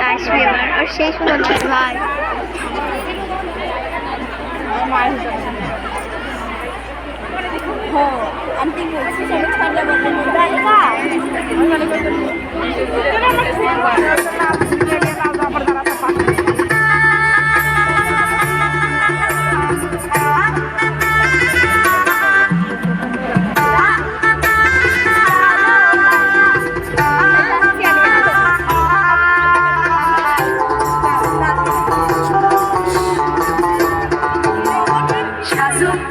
আসবে এবার আর সেই সুন্দর লাগে ভাই।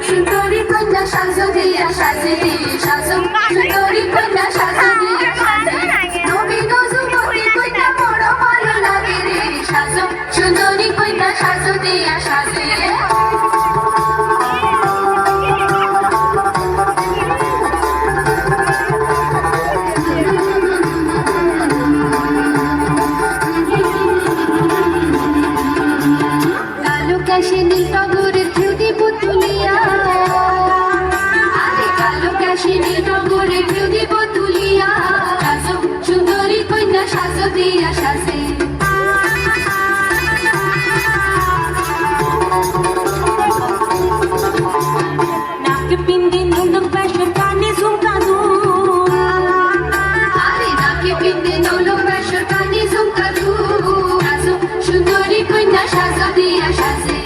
সুন্দরী কন্যা সাজো দিয়া সাজে দিয়ে সাজো সুন্দরী কন্যা সাজো দিয়া সাজে নবী নজরুল কন্যা বড় ভালো লাগে রে সাজো সুন্দরী কন্যা সাজো দিয়া সাজে কালো কাশে নীল টগরের ধ্রুতি পুতুলিয়া আরে কালো কাশে নীল টগরের ধ্রুতি পুতুলিয়া সাজো সুন্দরী কন্যা সাজো দিয়া সাজে নাক পিন্দি নোলক বেশর কানে ঝুমকা দুল আরে নাকে পিন্দি নোলক বেশর কানে ঝুমকা দুল সাজো সুন্দরী কন্যা সাজো দিয়া সাজে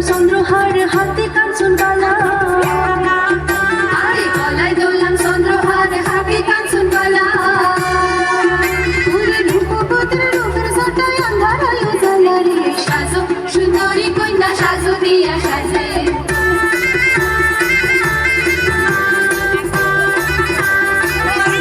চন্দ্রহার হাতে